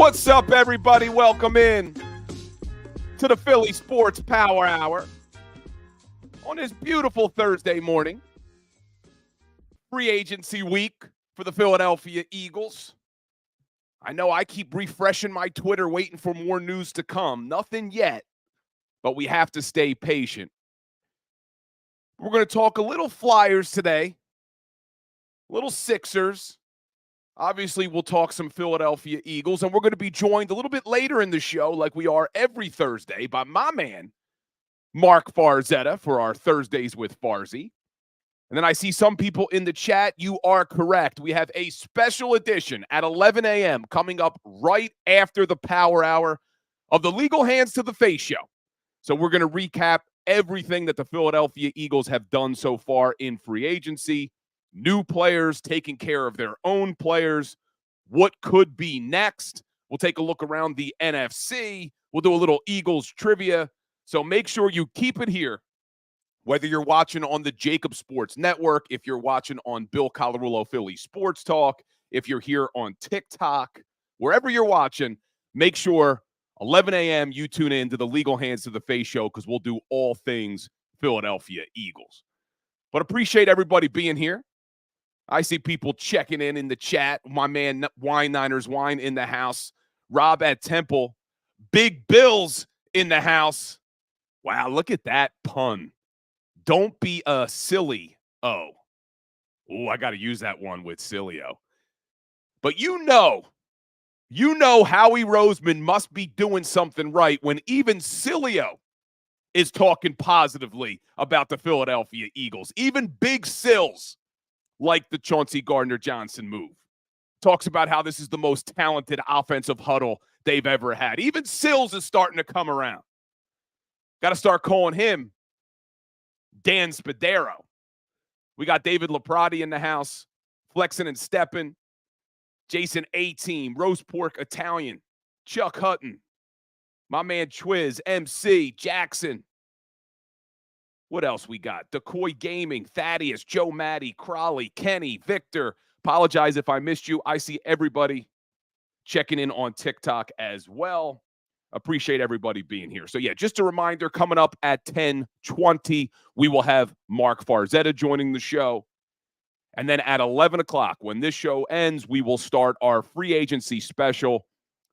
What's up, everybody? Welcome in to the Philly Sports Power Hour on this beautiful Thursday morning. Free agency week for the Philadelphia Eagles. I know I keep refreshing my Twitter waiting for more news to come. Nothing yet, but we have to stay patient. We're going to talk a little Flyers today, a little Sixers. Obviously, we'll talk some Philadelphia Eagles, and we're going to be joined a little bit later in the show, like we are every Thursday, by my man, Mark Farzetta, for our Thursdays with Farzy. And then I see some people in the chat. You are correct. We have a special edition at 11 a.m. coming up right after the Power Hour of the Legal Hands to the Face show. So we're going to recap everything that the Philadelphia Eagles have done so far in free agency. New players taking care of their own players. What could be next? We'll take a look around the NFC. We'll do a little Eagles trivia. So make sure you keep it here, whether you're watching on the JAKIB Sports Network, if you're watching on Bill Colarulo Philly Sports Talk, if you're here on TikTok, wherever you're watching, make sure 11 a.m. you tune in to the Legal Hands to the Face show because we'll do all things Philadelphia Eagles. But appreciate everybody being here. I see people checking in the chat. My man, Wine Niners Wine in the house. Rob at Temple. Big Bills in the house. Wow, look at that pun. Don't be a silly O. Oh, I got to use that one with Silly-O. But you know Howie Roseman must be doing something right when even Silly-O is talking positively about the Philadelphia Eagles. Even Big Sills, like the Chauncey Gardner Johnson move, talks about how this is the most talented offensive huddle they've ever had. Even Sills is starting to come around. Got to start calling him Dan Spadaro. We got David Laprati in the house, flexing and stepping. Jason A-Team, Roast Pork Italian, Chuck Hutton, my man Twiz, MC, Jackson. What else we got? Decoy Gaming, Thaddeus, Joe Maddie, Crawley, Kenny, Victor. Apologize if I missed you. I see everybody checking in on TikTok as well. Appreciate everybody being here. So, yeah, just a reminder, coming up at 10:20, we will have Mark Farzetta joining the show. And then at 11 o'clock, when this show ends, we will start our free agency special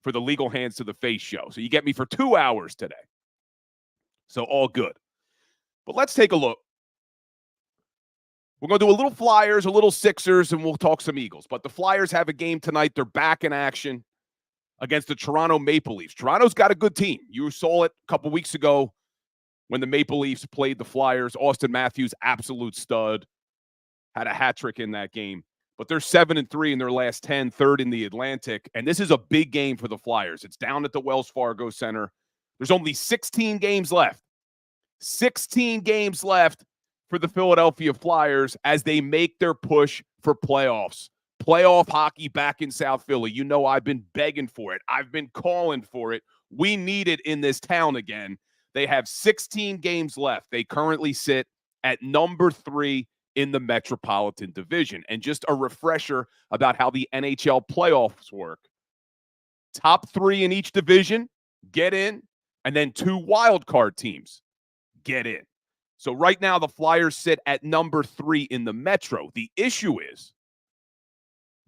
for the Legal Hands to the Face show. So you get me for 2 hours today. So all good. But let's take a look. We're going to do a little Flyers, a little Sixers, and we'll talk some Eagles. But the Flyers have a game tonight. They're back in action against the Toronto Maple Leafs. Toronto's got a good team. You saw it a couple weeks ago when the Maple Leafs played the Flyers. Austin Matthews, absolute stud, had a hat trick in that game. But they're 7-3 in their last 10, third in the Atlantic. And this is a big game for the Flyers. It's down at the Wells Fargo Center. There's only 16 games left. 16 games left for the Philadelphia Flyers as they make their push for playoffs. Playoff hockey back in South Philly. You know I've been begging for it. I've been calling for it. We need it in this town again. They have 16 games left. They currently sit at number 3 in the Metropolitan Division. And just a refresher about how the NHL playoffs work. Top 3 in each division get in, and then 2 wild card teams get in. So right now the Flyers sit at number 3 in the Metro. The issue is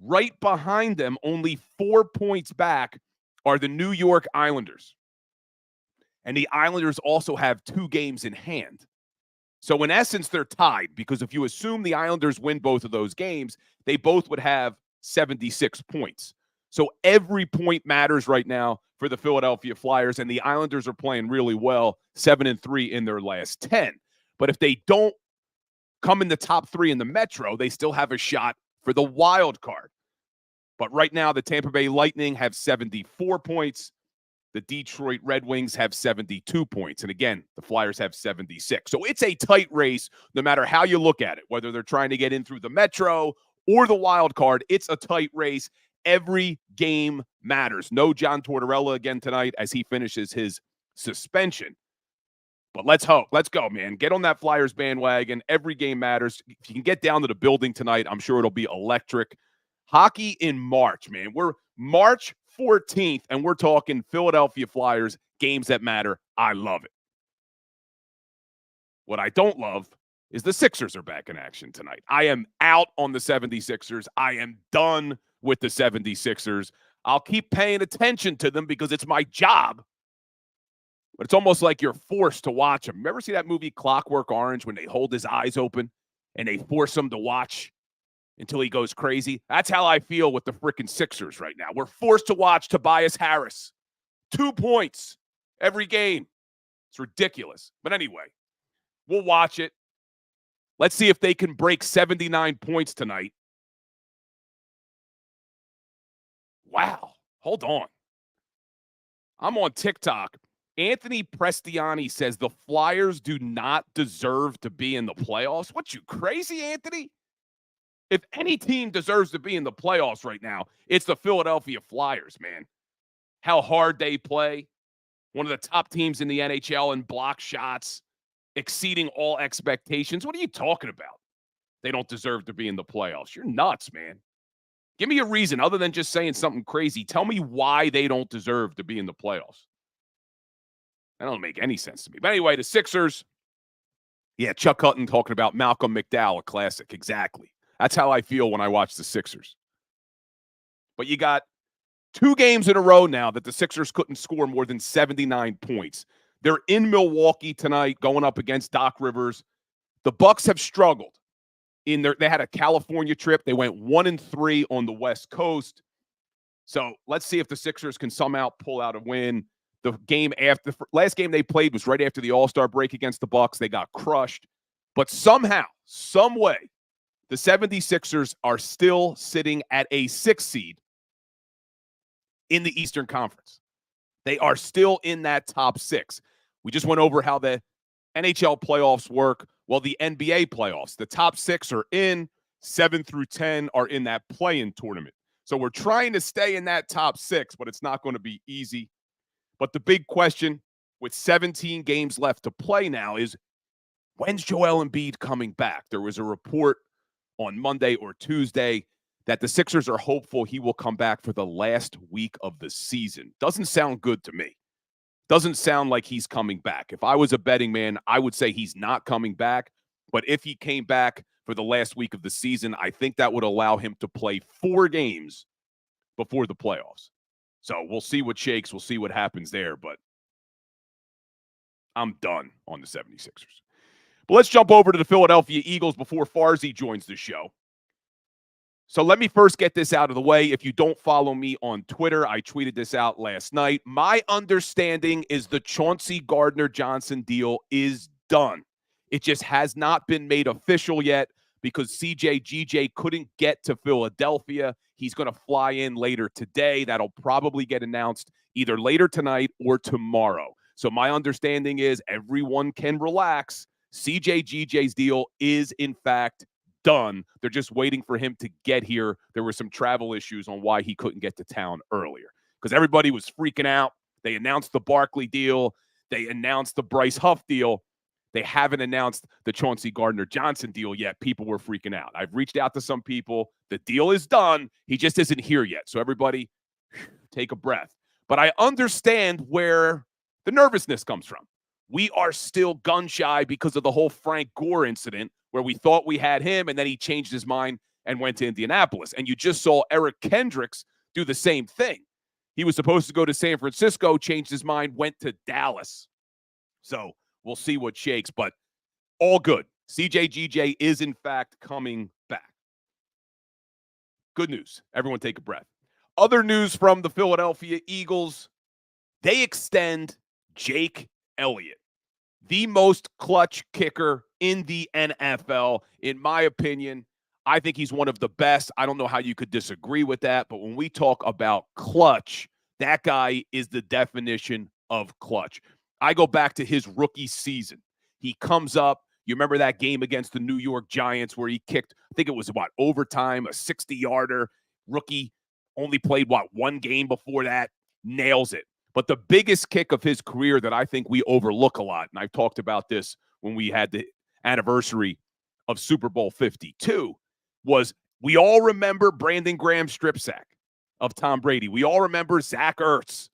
right behind them, only 4 points back, are the New York Islanders. And the Islanders also have 2 games in hand. So in essence, they're tied because if you assume the Islanders win both of those games, they both would have 76 points. So every point matters right now for the Philadelphia Flyers, and the Islanders are playing really well, 7-3 in their last 10. But if they don't come in the top 3 in the Metro, they still have a shot for the wild card. But right now, the Tampa Bay Lightning have 74 points. The Detroit Red Wings have 72 points. And again, the Flyers have 76. So it's a tight race no matter how you look at it, whether they're trying to get in through the Metro or the wild card. It's a tight race. Every game matters. No John Tortorella again tonight as he finishes his suspension. But let's hope. Let's go, man. Get on that Flyers bandwagon. Every game matters. If you can get down to the building tonight, I'm sure it'll be electric. Hockey in March, man. We're March 14th, and we're talking Philadelphia Flyers, games that matter. I love it. What I don't love is the Sixers are back in action tonight. I am out on the 76ers. I am done with the 76ers. I'll keep paying attention to them because it's my job. But it's almost like you're forced to watch them. Remember see that movie Clockwork Orange when they hold his eyes open and they force him to watch until he goes crazy? That's how I feel with the freaking Sixers right now. We're forced to watch Tobias Harris. 2 points every game. It's ridiculous. But anyway, we'll watch it. Let's see if they can break 79 points tonight. Wow. Hold on. I'm on TikTok. Anthony Prestiani says the Flyers do not deserve to be in the playoffs. What, you crazy, Anthony? If any team deserves to be in the playoffs right now, it's the Philadelphia Flyers, man. How hard they play. One of the top teams in the NHL in block shots, exceeding all expectations. What are you talking about? They don't deserve to be in the playoffs. You're nuts, man. Give me a reason other than just saying something crazy. Tell me why they don't deserve to be in the playoffs. That don't make any sense to me. But anyway, the Sixers. Yeah, Chuck Hutton talking about Malcolm McDowell, a classic. Exactly. That's how I feel when I watch the Sixers. But you got 2 games in a row now that the Sixers couldn't score more than 79 points. They're in Milwaukee tonight going up against Doc Rivers. The Bucks have struggled. They had a California trip. They went 1-3 on the West Coast. So let's see if the Sixers can somehow pull out a win. The last game they played was right after the All-Star break against the Bucks. They got crushed. But somehow, some way, the 76ers are still sitting at a 6th seed in the Eastern Conference. They are still in that top 6. We just went over how the NHL playoffs work. Well, the NBA playoffs, the top 6 are in, 7 through 10 are in that play-in tournament. So we're trying to stay in that top 6, but it's not going to be easy. But the big question with 17 games left to play now is, when's Joel Embiid coming back? There was a report on Monday or Tuesday that the Sixers are hopeful he will come back for the last week of the season. Doesn't sound good to me. Doesn't sound like he's coming back. If I was a betting man, I would say he's not coming back. But if he came back for the last week of the season, I think that would allow him to play 4 games before the playoffs. So we'll see what shakes. We'll see what happens there. But I'm done on the 76ers. But let's jump over to the Philadelphia Eagles before Farzy joins the show. So let me first get this out of the way. If you don't follow me on Twitter, I tweeted this out last night. My understanding is the Chauncey Gardner Johnson deal is done. It just has not been made official yet because CJGJ couldn't get to Philadelphia. He's going to fly in later today. That'll probably get announced either later tonight or tomorrow. So my understanding is everyone can relax. CJGJ's deal is, in fact, done. They're just waiting for him to get here. There were some travel issues on why he couldn't get to town earlier because everybody was freaking out. They announced the Barkley deal. They announced the Bryce Huff deal. They haven't announced the Chauncey Gardner Johnson deal yet. People were freaking out. I've reached out to some people. The deal is done. He just isn't here yet. So everybody take a breath. But I understand where the nervousness comes from. We are still gun shy because of the whole Frank Gore incident where we thought we had him and then he changed his mind and went to Indianapolis. And you just saw Eric Kendricks do the same thing. He was supposed to go to San Francisco, changed his mind, went to Dallas. So we'll see what shakes, but all good. CJGJ is, in fact, coming back. Good news. Everyone take a breath. Other news from the Philadelphia Eagles, they extend Jake Elliott, the most clutch kicker in the NFL. In my opinion, I think he's one of the best. I don't know how you could disagree with that, but when we talk about clutch, that guy is the definition of clutch. I go back to his rookie season. He comes up. You remember that game against the New York Giants where he kicked, I think it was overtime, a 60-yarder. Rookie only played, 1 game before that. Nails it. But the biggest kick of his career that I think we overlook a lot, and I've talked about this when we had the anniversary of Super Bowl 52, was we all remember Brandon Graham's strip sack of Tom Brady. We all remember Zach Ertz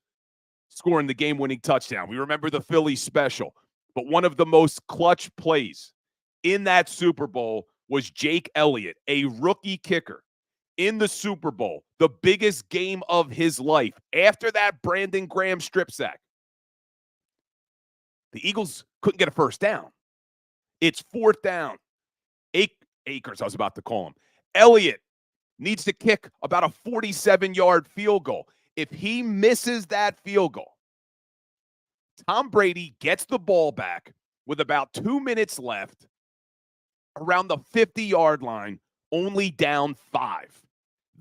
scoring the game-winning touchdown. We remember the Philly special. But one of the most clutch plays in that Super Bowl was Jake Elliott, a rookie kicker in the Super Bowl, the biggest game of his life. After that Brandon Graham strip sack, the Eagles couldn't get a first down. It's fourth down. Akers, I was about to call him. Elliott needs to kick about a 47-yard field goal. If he misses that field goal, Tom Brady gets the ball back with about 2 minutes left around the 50-yard line, only down 5.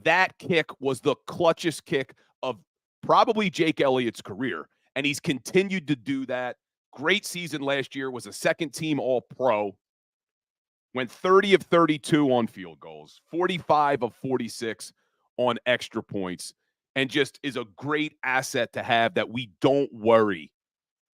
That kick was the clutchest kick of probably Jake Elliott's career, and he's continued to do that. Great season last year, was a second-team All-Pro, went 30 of 32 on field goals, 45 of 46 on extra points, and just is a great asset to have that we don't worry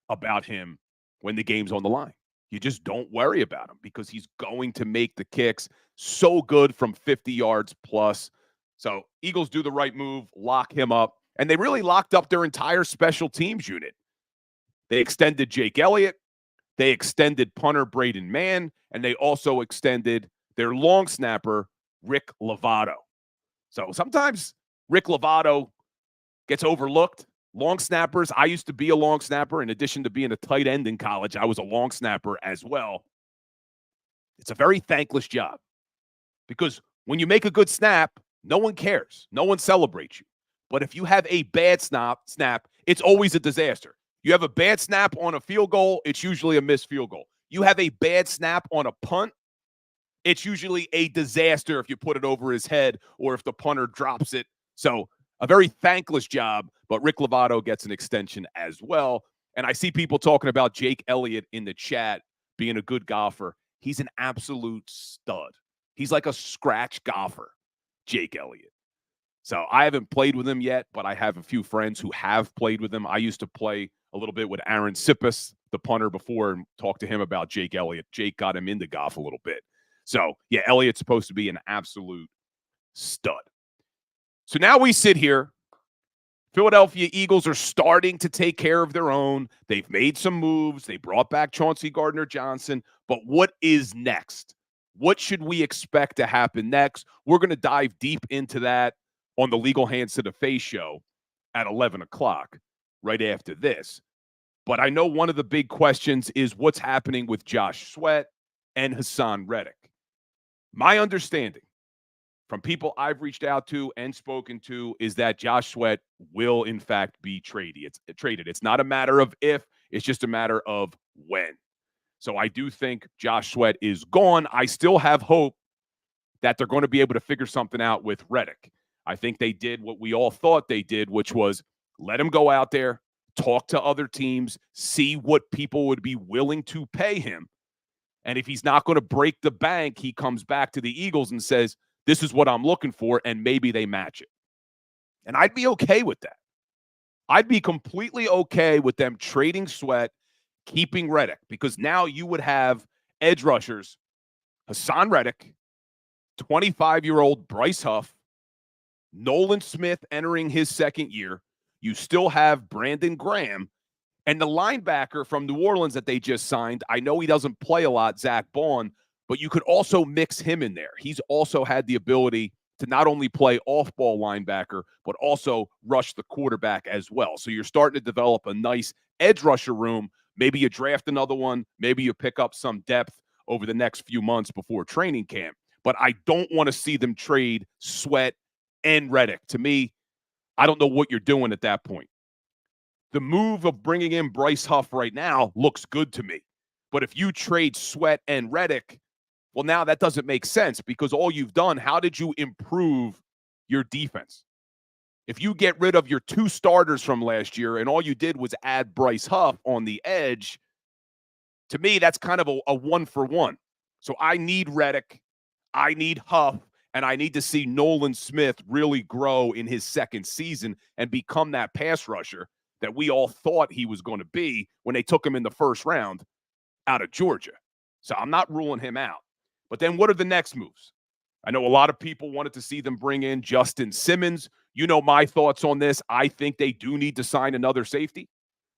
about him when the game's on the line. You just don't worry about him because he's going to make the kicks so good from 50 yards plus. So Eagles do the right move, lock him up, and they really locked up their entire special teams unit. They extended Jake Elliott, they extended punter Braden Mann, and they also extended their long snapper, Rick Lovato. So sometimes Rick Lovato gets overlooked. Long snappers, I used to be a long snapper. In addition to being a tight end in college, I was a long snapper as well. It's a very thankless job because when you make a good snap, no one cares. No one celebrates you. But if you have a bad snap, it's always a disaster. You have a bad snap on a field goal, it's usually a missed field goal. You have a bad snap on a punt, it's usually a disaster if you put it over his head or if the punter drops it. So a very thankless job, but Rick Lovato gets an extension as well. And I see people talking about Jake Elliott in the chat being a good golfer. He's an absolute stud. He's like a scratch golfer, Jake Elliott. So I haven't played with him yet, but I have a few friends who have played with him. I used to play a little bit with Aaron Sippis, the punter, before, and talked to him about Jake Elliott. Jake got him into golf a little bit. So, yeah, Elliott's supposed to be an absolute stud. So now we sit here. Philadelphia Eagles are starting to take care of their own. They've made some moves. They brought back Chauncey Gardner Johnson. But what is next? What should we expect to happen next? We're going to dive deep into that on the Legal Hands to the Face show at 11 o'clock, right after this. But I know one of the big questions is what's happening with Josh Sweat and Haason Reddick. My understanding from people I've reached out to and spoken to is that Josh Sweat will, in fact, be traded. It's not a matter of if, it's just a matter of when. So I do think Josh Sweat is gone. I still have hope that they're going to be able to figure something out with Reddick. I think they did what we all thought they did, which was let him go out there, talk to other teams, see what people would be willing to pay him. And if he's not going to break the bank, he comes back to the Eagles and says, this is what I'm looking for, and maybe they match it. And I'd be okay with that. I'd be completely okay with them trading Sweat, keeping Reddick, because now you would have edge rushers, Haason Reddick, 25-year-old Bryce Huff, Nolan Smith entering his second year. You still have Brandon Graham, and the linebacker from New Orleans that they just signed. I know he doesn't play a lot, Zach Bond, but you could also mix him in there. He's also had the ability to not only play off-ball linebacker, but also rush the quarterback as well. So you're starting to develop a nice edge rusher room. Maybe you draft another one. Maybe you pick up some depth over the next few months before training camp. But I don't want to see them trade Sweat and Reddick. To me, I don't know what you're doing at that point. The move of bringing in Bryce Huff right now looks good to me. But if you trade Sweat and Reddick, well, now that doesn't make sense because all you've done, how did you improve your defense? If you get rid of your two starters from last year and all you did was add Bryce Huff on the edge, to me, that's kind of a one-for-one. So I need Reddick, I need Huff, and I need to see Nolan Smith really grow in his second season and become that pass rusher that we all thought he was going to be when they took him in the first round out of Georgia. So I'm not ruling him out. But then what are the next moves? I know a lot of people wanted to see them bring in Justin Simmons. You know my thoughts on this. I think they do need to sign another safety.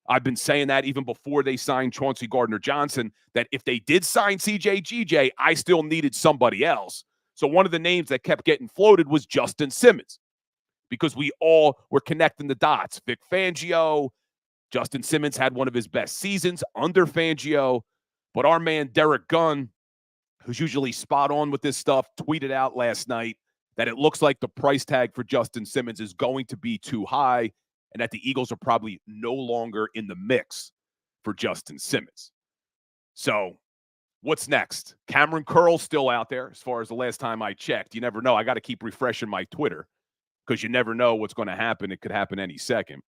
I've been saying that even before they signed Chauncey Gardner Johnson, that if they did sign CJGJ, I still needed somebody else. So one of the names that kept getting floated was Justin Simmons, because we all were connecting the dots. Vic Fangio, Justin Simmons had one of his best seasons under Fangio, but our man Derek Gunn, who's usually spot on with this stuff, tweeted out last night that it looks like the price tag for Justin Simmons is going to be too high, and that the Eagles are probably no longer in the mix for Justin Simmons. So what's next? Cameron Curl's still out there as far as the last time I checked. You never know. I got to keep refreshing my Twitter because you never know what's going to happen. It could happen any second.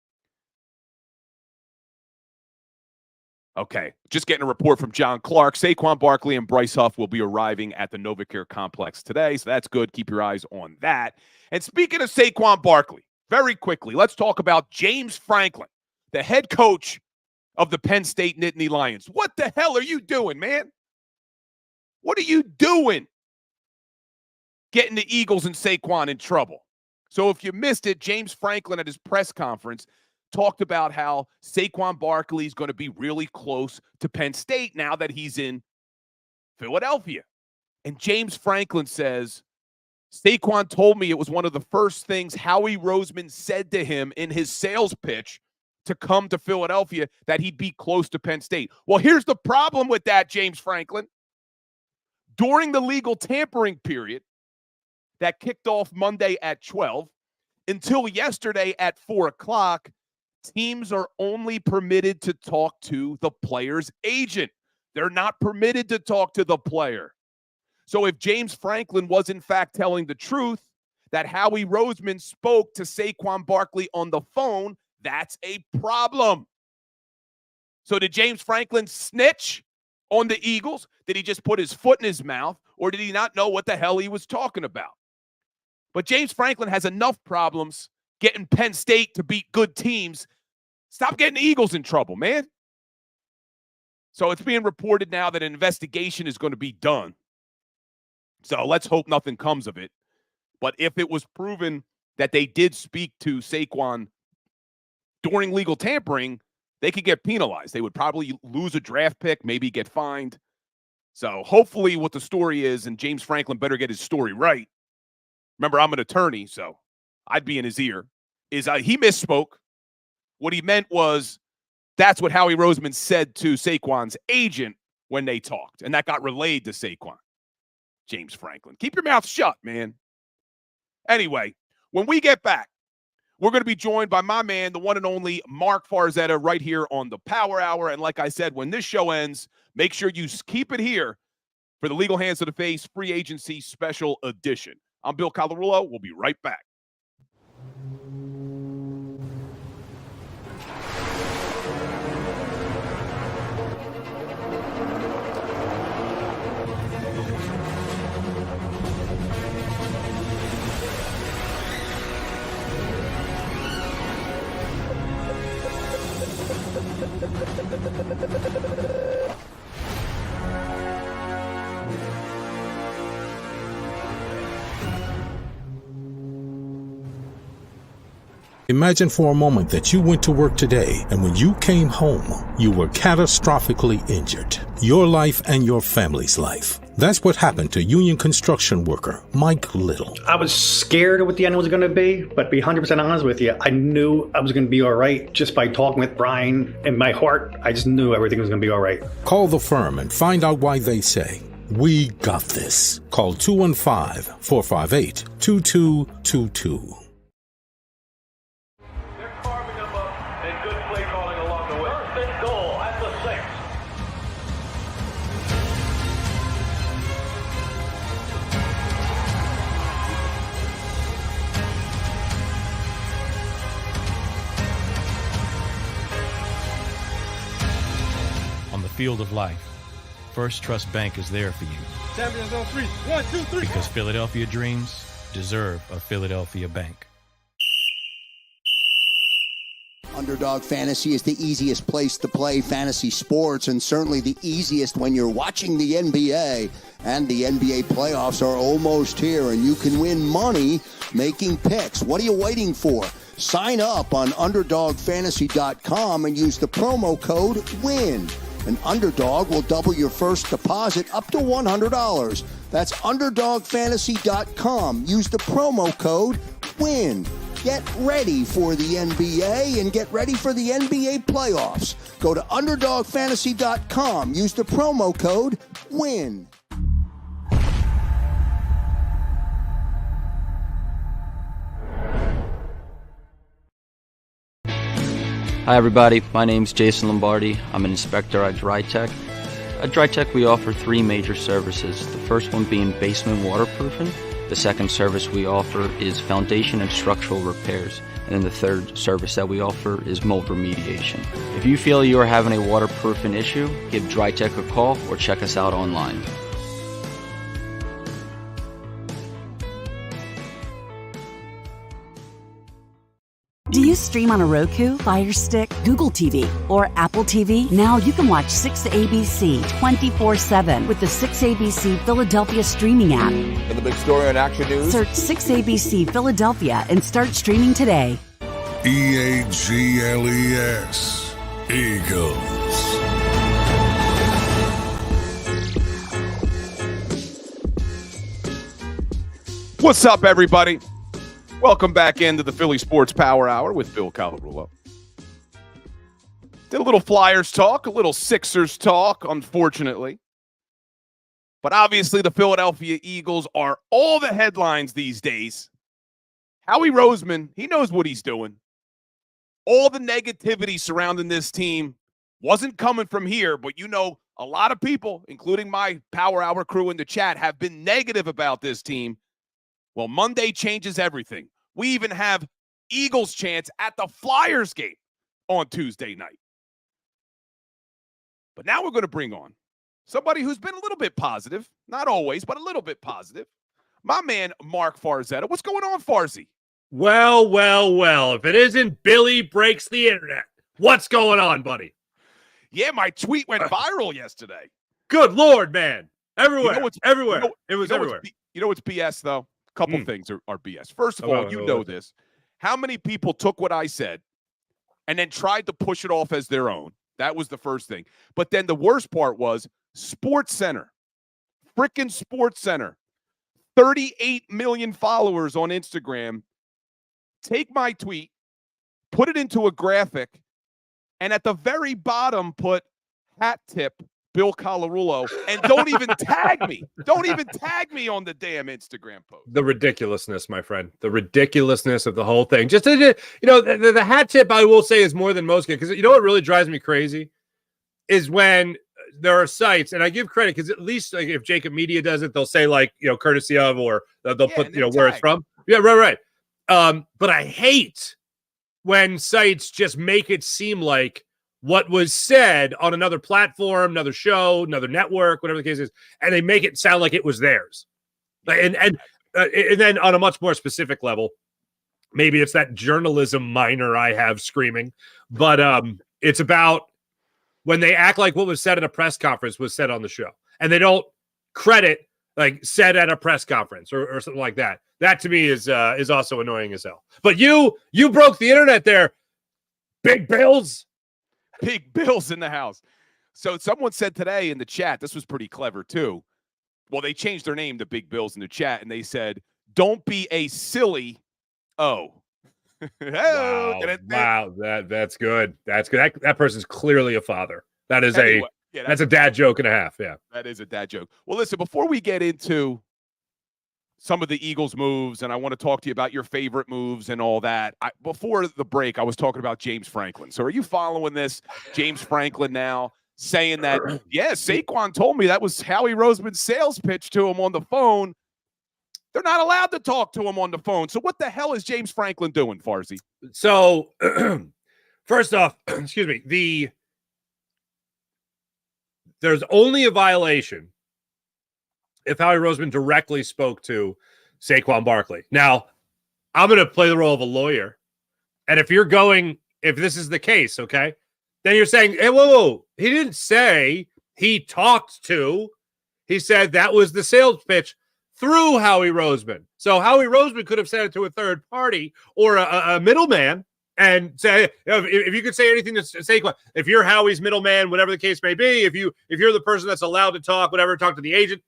Okay, just getting a report from John Clark. Saquon Barkley and Bryce Huff will be arriving at the NovaCare complex today, so that's good. Keep your eyes on that. And speaking of Saquon Barkley, very quickly, let's talk about James Franklin, the head coach of the Penn State Nittany Lions. What the hell are you doing, man? What are you doing? Getting the Eagles and Saquon in trouble. So if you missed it, James Franklin at his press conference talked about how Saquon Barkley is going to be really close to Penn State now that he's in Philadelphia. And James Franklin says, Saquon told me it was one of the first things Howie Roseman said to him in his sales pitch to come to Philadelphia, that he'd be close to Penn State. Well, here's the problem with that, James Franklin. During the legal tampering period that kicked off Monday at 12 until yesterday at 4 o'clock, teams are only permitted to talk to the player's agent. They're not permitted to talk to the player. So if James Franklin was in fact telling the truth that Howie Roseman spoke to Saquon Barkley on the phone, that's a problem. So did James Franklin snitch on the Eagles? Did he just put his foot in his mouth, or did he not know what the hell he was talking about? But James Franklin has enough problems getting Penn State to beat good teams. Stop getting the Eagles in trouble, man. So it's being reported now that an investigation is going to be done. So let's hope nothing comes of it. But if it was proven that they did speak to Saquon during legal tampering, they could get penalized. They would probably lose a draft pick, maybe get fined. So hopefully what the story is, and James Franklin better get his story right. Remember, I'm an attorney, so I'd be in his ear. He misspoke. What he meant was that's what Howie Roseman said to Saquon's agent when they talked, and that got relayed to Saquon. James Franklin, keep your mouth shut, man. Anyway, when we get back, we're going to be joined by my man, the one and only Mark Farzetta, right here on the Power Hour. And like I said, when this show ends, make sure you keep it here for the Legal Hands of the Face Free Agency Special Edition. I'm Bill Colarulo. We'll be right back. Imagine for a moment that you went to work today, and when you came home, you were catastrophically injured. Your life and your family's life. That's what happened to union construction worker Mike Little. I was scared of what the end was going to be, but to be 100% honest with you, I knew I was going to be all right just by talking with Brian. In my heart, I just knew everything was going to be all right. Call the firm and find out why they say, "We got this." Call 215-458-2222. Field of life, First Trust Bank is there for you. Champions on 3. 1, 2, 3. Because Philadelphia dreams deserve a Philadelphia bank. Underdog Fantasy is the easiest place to play fantasy sports, and certainly the easiest when you're watching the NBA. And the NBA playoffs are almost here, and you can win money making picks. What are you waiting for? Sign up on UnderdogFantasy.com and use the promo code WIN. An Underdog will double your first deposit up to $100. That's UnderdogFantasy.com. Use the promo code WIN. Get ready for the NBA and get ready for the NBA playoffs. Go to UnderdogFantasy.com. Use the promo code WIN. Hi everybody, my name's Jason Lombardi. I'm an inspector at DryTech. At DryTech we offer three major services, the first one being basement waterproofing. The second service we offer is foundation and structural repairs. And then the third service that we offer is mold remediation. If you feel you are having a waterproofing issue, give DryTech a call or check us out online. Do you stream on a Roku, Fire Stick, Google TV, or Apple TV? Now you can watch 6ABC 24/7 with the 6ABC Philadelphia streaming app. And the big story on Action News? Search 6ABC Philadelphia and start streaming today. EAGLES, Eagles. What's up, everybody? Welcome back into the Philly Sports Power Hour with Bill Colarulo. Did a little Flyers talk, a little Sixers talk, unfortunately. But obviously the Philadelphia Eagles are all the headlines these days. Howie Roseman, he knows what he's doing. All the negativity surrounding this team wasn't coming from here, but you know, a lot of people, including my Power Hour crew in the chat, have been negative about this team. Well, Monday changes everything. We even have Eagles chants at the Flyers game on Tuesday night. But now we're going to bring on somebody who's been a little bit positive. Not always, but a little bit positive. My man, Mark Farzetta. What's going on, Farzy? Well. If it isn't Billy Breaks the Internet, what's going on, buddy? Yeah, my tweet went viral yesterday. Good Lord, man. Everywhere. Everywhere. It was everywhere. You know what's BS, though? Couple things are BS. First of all, you know this. How many people took what I said and then tried to push it off as their own? That was the first thing. But then the worst part was Sports Center. Frickin' Sports Center. 38 million followers on Instagram. Take my tweet, put it into a graphic, and at the very bottom put hat tip Bill Colarulo, and don't even tag me. Don't even tag me on the damn Instagram post. The ridiculousness, my friend. The ridiculousness of the whole thing. Just, you know, the hat tip, I will say, is more than most get. Because you know what really drives me crazy is when there are sites, and I give credit because at least like if Jacob Media does it, they'll say like, you know, courtesy of, or they'll put, you know, where it's from. Yeah, right. But I hate when sites just make it seem like what was said on another platform, another show, another network, whatever the case is, and they make it sound like it was theirs. And then on a much more specific level, maybe it's that journalism minor I have screaming, but it's about when they act like what was said at a press conference was said on the show, and they don't credit like said at a press conference or something like that. That to me is also annoying as hell. But you broke the internet there, Big Bills. Big Bills in the house. So someone said today in the chat, this was pretty clever too. Well, they changed their name to Big Bills in the chat, and they said, "Don't be a silly O." Wow, that's good. That's good. That person's clearly a father. That is that's a dad joke and a half. Yeah, that is a dad joke. Well, listen, before we get into some of the Eagles moves, and I want to talk to you about your favorite moves and all that. Before the break, I was talking about James Franklin. So are you following this? James Franklin now saying that, yeah, Saquon told me that was Howie Roseman's sales pitch to him on the phone. They're not allowed to talk to him on the phone. So what the hell is James Franklin doing, Farzy? So first off, excuse me, there's only a violation if Howie Roseman directly spoke to Saquon Barkley. Now, I'm going to play the role of a lawyer. And if you're going if this is the case, okay, then you're saying, hey, whoa, he didn't say he talked to. He said that was the sales pitch through Howie Roseman. So Howie Roseman could have said it to a third party or a middleman and say, if you could say anything to Saquon, if you're Howie's middleman, whatever the case may be, if you're the person that's allowed to talk, whatever, talk to the agent.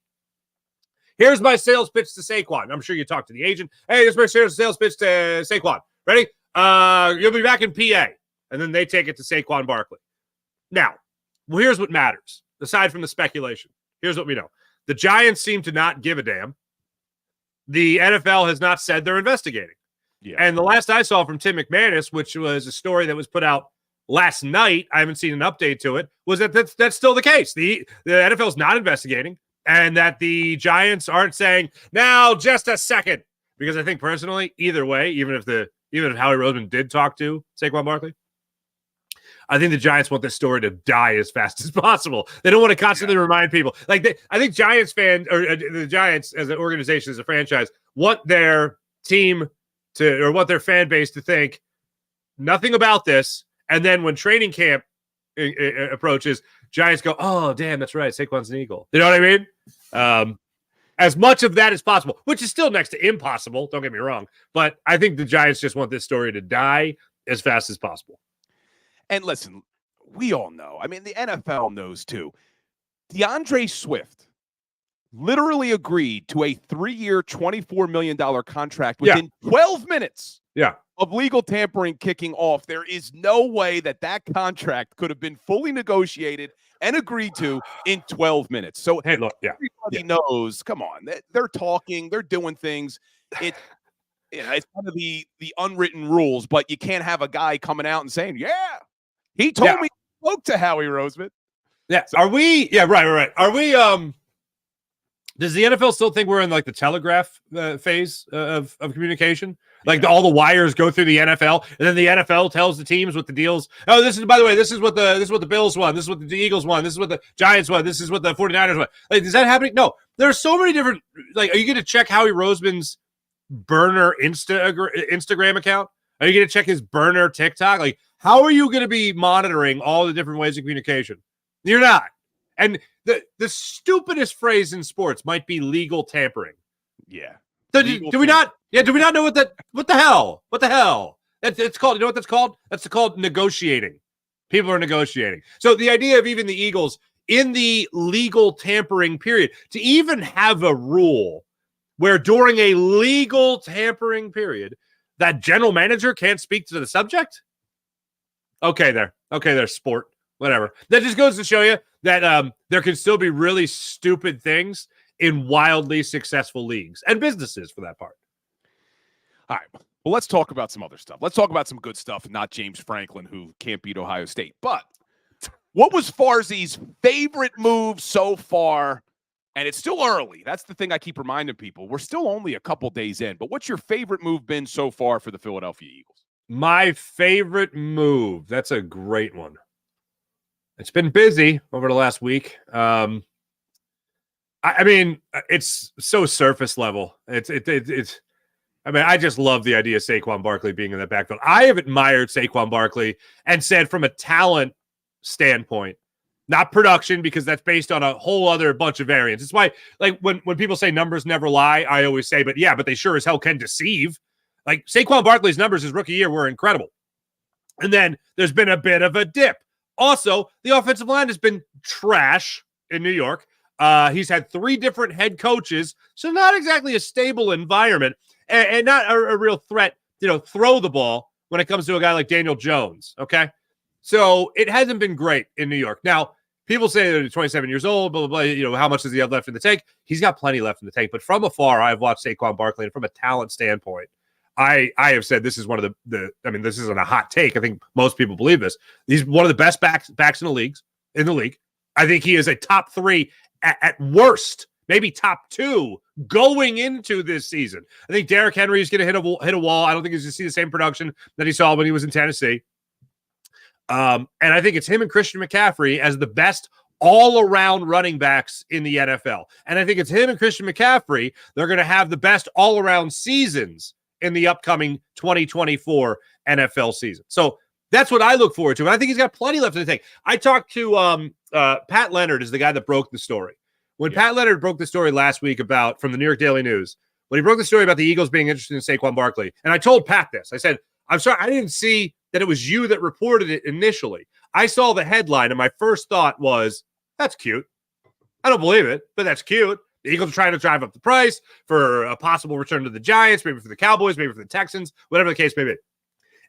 Here's my sales pitch to Saquon. I'm sure you talk to the agent. Hey, here's my sales pitch to Saquon. Ready? You'll be back in PA. And then they take it to Saquon Barkley. Now, well, here's what matters. Aside from the speculation, here's what we know. The Giants seem to not give a damn. The NFL has not said they're investigating. Yeah. And the last I saw from Tim McManus, which was a story that was put out last night, I haven't seen an update to it, was that's still the case. The NFL is not investigating, and that the Giants aren't saying, now, just a second. Because I think personally, either way, even if Howie Roseman did talk to Saquon Barkley, I think the Giants want this story to die as fast as possible. They don't want to constantly remind people. I think Giants fans, or the Giants as an organization, as a franchise, want their team to, or want their fan base to think nothing about this. And then when training camp approaches, Giants go, oh, damn, that's right. Saquon's an Eagle. You know what I mean? As much of that as possible, which is still next to impossible. Don't get me wrong. But I think the Giants just want this story to die as fast as possible. And listen, we all know. I mean, the NFL knows too. DeAndre Swift literally agreed to a 3-year, $24 million contract within 12 minutes of legal tampering kicking off. There is no way that contract could have been fully negotiated and agreed to in 12 minutes. So hey, look, everybody knows, come on, they're talking, they're doing things. It's one of the unwritten rules, but you can't have a guy coming out and saying, he told me he spoke to Howie Roseman. Yeah. So, are we? Yeah, right. Are we? Does the NFL still think we're in like the telegraph phase of communication? Like all the wires go through the NFL, and then the NFL tells the teams what the deals. Oh, this is, by the way, this is what the Bills won. This is what the Eagles won. This is what the Giants won. This is what the 49ers won. Like, is that happening? No. There are so many different. Like, are you going to check Howie Roseman's burner Instagram account? Are you going to check his burner TikTok? Like, how are you going to be monitoring all the different ways of communication? You're not. And the stupidest phrase in sports might be legal tampering. Yeah. Do we not know what the hell? What the hell? It's called, you know what that's called? That's called negotiating. People are negotiating. So the idea of even the Eagles in the legal tampering period, to even have a rule where during a legal tampering period, that general manager can't speak to the subject? Okay, there, sport. Whatever. That just goes to show you that there can still be really stupid things in wildly successful leagues and businesses for that part. All right. Well, let's talk about some other stuff. Let's talk about some good stuff, not James Franklin, who can't beat Ohio State. But what was Farzi's favorite move so far? And it's still early. That's the thing I keep reminding people. We're still only a couple days in. But what's your favorite move been so far for the Philadelphia Eagles? My favorite move. That's a great one. It's been busy over the last week. I mean, it's so surface level. It's. I mean, I just love the idea of Saquon Barkley being in that backfield. I have admired Saquon Barkley and said from a talent standpoint, not production, because that's based on a whole other bunch of variants. It's why, like, when people say numbers never lie, I always say, but they sure as hell can deceive. Like, Saquon Barkley's numbers his rookie year were incredible. And then there's been a bit of a dip. Also, the offensive line has been trash in New York. He's had 3 different head coaches, so not exactly a stable environment and not a real threat, throw the ball when it comes to a guy like Daniel Jones, okay? So it hasn't been great in New York. Now, people say that he's 27 years old, blah, blah, blah, how much does he have left in the tank? He's got plenty left in the tank, but from afar, I've watched Saquon Barkley, and from a talent standpoint, I have said this is one of this isn't a hot take. I think most people believe this. He's one of the best backs in the league. I think he is a top 3 at worst, maybe top 2 going into this season. I think Derrick Henry is going to hit a wall. I don't think he's going to see the same production that he saw when he was in Tennessee. And I think it's him and Christian McCaffrey as the best all-around running backs in the NFL. And I think it's him and Christian McCaffrey. They're going to have the best all-around seasons in the upcoming 2024 NFL season. So That's what I look forward to. And I think he's got plenty left in the tank. I talked to Pat Leonard, is the guy that broke the story. When Pat Leonard broke the story last week from the New York Daily News, when he broke the story about the Eagles being interested in Saquon Barkley, and I told Pat this. I said, I'm sorry, I didn't see that it was you that reported it initially. I saw the headline, and my first thought was, that's cute. I don't believe it, but that's cute. The Eagles are trying to drive up the price for a possible return to the Giants, maybe for the Cowboys, maybe for the Texans, whatever the case may be.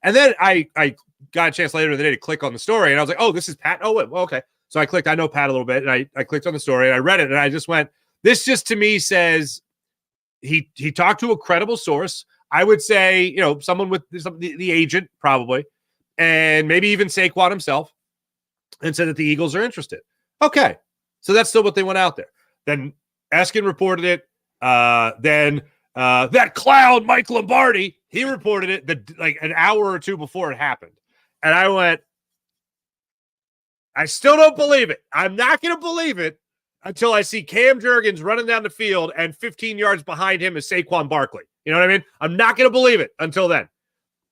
And then I got a chance later in the day to click on the story, and I was like, oh, this is Pat? Oh, wait, well, okay. So I clicked, I know Pat a little bit, and I clicked on the story, and I read it, and I just went, this just to me says he talked to a credible source. I would say, someone with the agent probably, and maybe even Saquon himself, and said that the Eagles are interested. Okay, so that's still what they went out there. Then Eskin reported it. Then that clown, Mike Lombardi, he reported it like an hour or two before it happened. And I went, I still don't believe it. I'm not going to believe it until I see Cam Jurgens running down the field and 15 yards behind him is Saquon Barkley. You know what I mean? I'm not going to believe it until then.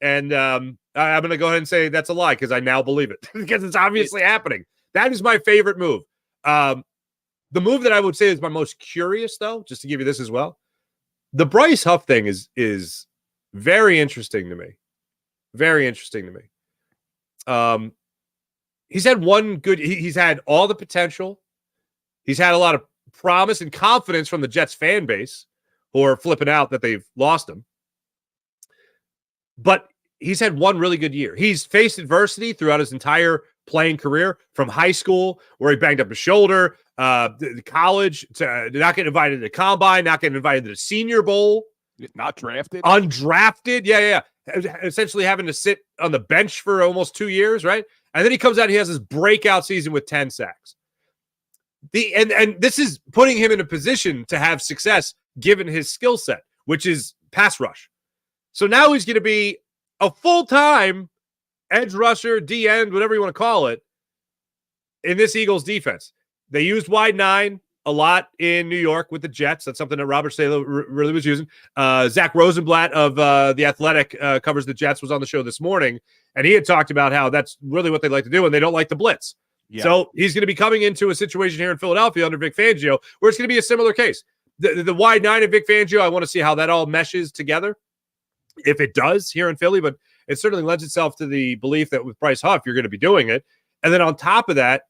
And I'm going to go ahead and say that's a lie because I now believe it because it's obviously happening. That is my favorite move. The move that I would say is my most curious, though, just to give you this as well, the Bryce Huff thing is very interesting to me. Very interesting to me. He's had he's had all the potential. He's had a lot of promise and confidence from the Jets fan base who are flipping out that they've lost him. But he's had one really good year. He's faced adversity throughout his entire playing career, from high school where he banged up his shoulder, college, to not getting invited to the combine, not getting invited to the Senior Bowl. Not drafted. Undrafted. Yeah. Essentially having to sit on the bench for almost 2 years, right? And then he comes out and he has this breakout season with 10 sacks. And this is putting him in a position to have success given his skill set, which is pass rush. So now he's going to be a full-time edge rusher, D-end, whatever you want to call it, in this Eagles defense. They used wide 9 a lot in New York with the Jets. That's something that Robert Saleh really was using. Zach Rosenblatt of The Athletic covers the Jets, was on the show this morning, and he had talked about how that's really what they like to do, and they don't like the blitz. Yeah. So he's going to be coming into a situation here in Philadelphia under Vic Fangio where it's going to be a similar case. The wide 9 of Vic Fangio, I want to see how that all meshes together, if it does here in Philly, but it certainly lends itself to the belief that with Bryce Huff, you're going to be doing it. And then on top of that,